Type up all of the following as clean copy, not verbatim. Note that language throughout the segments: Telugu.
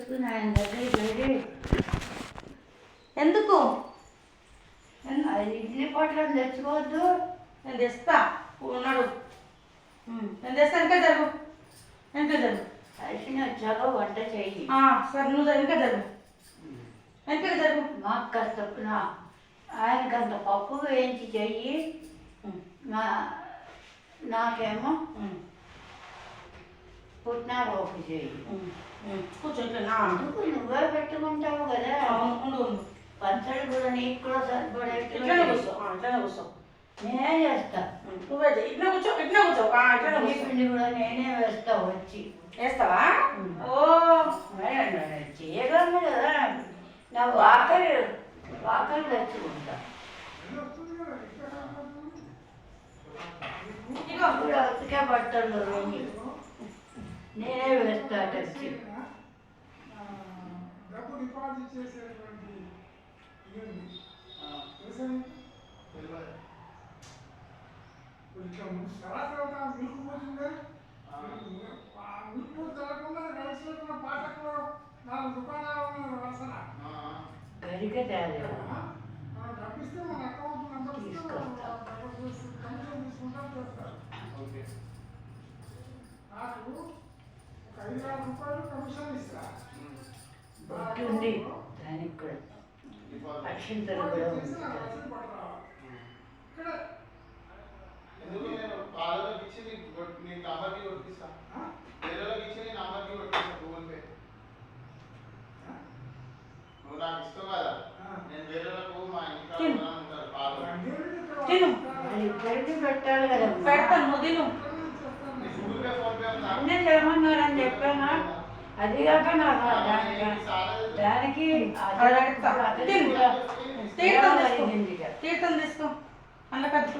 చేసుకుని ఆయన దగ్గరికి వెళ్ళి ఎందుకు అది ఇడ్లీ పొట్లం తెచ్చుకోవద్దు. నేను తెస్తా ఉన్నాడు. నేను తెస్తా ఇంకా జరుగు కలిసిన వచ్చాక వంట చెయ్యి. సరే నువ్వు ఇంకా జరుగు మాకు కాస్త ఆయనకంత పప్పు వేయించి చెయ్యి. నాకేమో పుట్నాలు ఒకటి చెయ్యి. నువ్వే పెట్టుకుంటావు కదా. పచ్చడి కూడా నీకు కూడా సరిపడేట్టు నేనే చేస్తా. పిండి కూడా నేనే వేస్తా. వచ్చి వేస్తావా? చేయగలను కదా. నా వాకలి తెచ్చుకుంటా. కూడా ఉతికే బట్టలు నేనే వేస్తా. తెచ్చి గరిక తేలేదు తీసుకొస్తా. బొట్టుంది దానికి కూడా అక్షింతలు కూడా ఉంటాయి. పెట్టాలి కదా. అన్నీ చేయమన్నారని చెప్పానా. అది కాక నాకు దానికి తీర్థం తీసుకో అన్నకట్టు.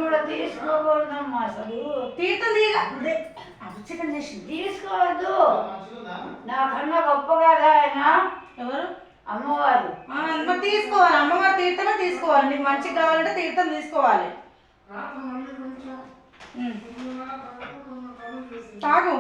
కూడా తీసుకోకూడదమ్మా. అసలు తీర్థం చికెన్ చేసింది తీసుకోవద్దు. నాకన్నా గొప్ప కదా ఆయన. ఎవరు? అమ్మవారు. తీసుకోవాలి. అమ్మవారు తీర్థమే తీసుకోవాలి. నీకు మంచిగా కావాలంటే తీర్థం తీసుకోవాలి. తాగు.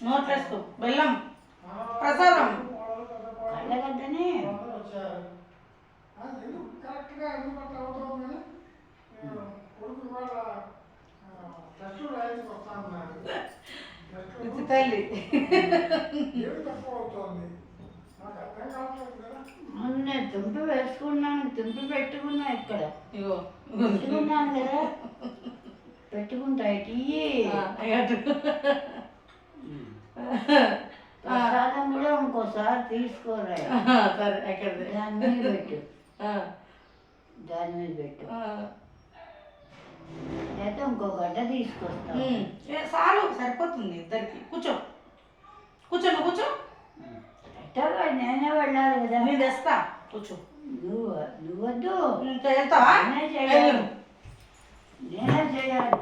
నోట్లేసుకో. బెల్లం ప్రసాదం కళ్ళగడ్డని తల్లి మొన్న తుంపి వేసుకున్నాను. తుంపి పెట్టుకున్నా. ఇక్కడ పెట్టుకున్నాను కదా. పెట్టుకుంటా. ప్రసాదం కూడా ఇంకోసారి తీసుకోరా. దాని మీద పెట్టు. అయితే ఇంకో గడ్డ తీసుకొస్తా. చాలు సరిపోతుంది ఇద్దరికి. కూర్చో నువ్వు కూర్చో. పెట్టాలి. నేనే వెళ్ళాలి కదా. నేను తెస్తా. కూర్చో. నువ్వద్దు. వెళ్తావా? నేనే చేయాలి.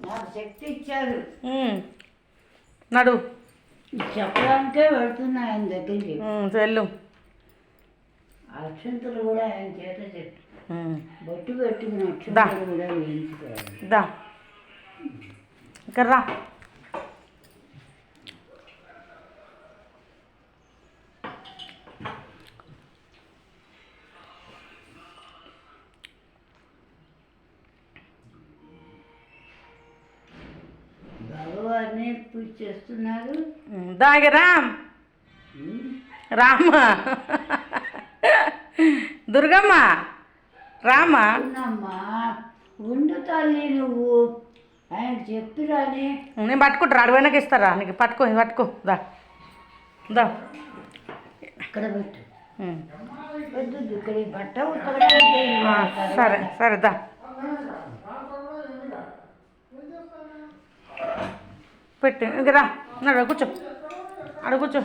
నాకు శక్తి ఇచ్చారు. నడు చెప్పడానికే వెళ్తున్నా ఆయన దగ్గరికి. వెళ్ళు. అక్షంతలు కూడా ఆయన చేత చెప్పి బొట్టు పెట్టుకుని అక్షంతలు కూడా వేయించుకోవాలి. ఇక్కడ రా. భగవాన్ని పూజ చేస్తున్నారు. రామ్ రామ దుర్గమ్మ రామ. ఉండు తల్లి నువ్వు. ఆయన చెప్పిరాని. నేను పట్టుకుంటారా? అడవైనాకి ఇస్తారా నీకు? పట్టుకో. దా ఇక్కడ పెట్టు. ఇక్కడ బట్ట ఉతకడానికి. సరే దా. పెట్టి ఇంక రా. కూర్చో. కూర్చో.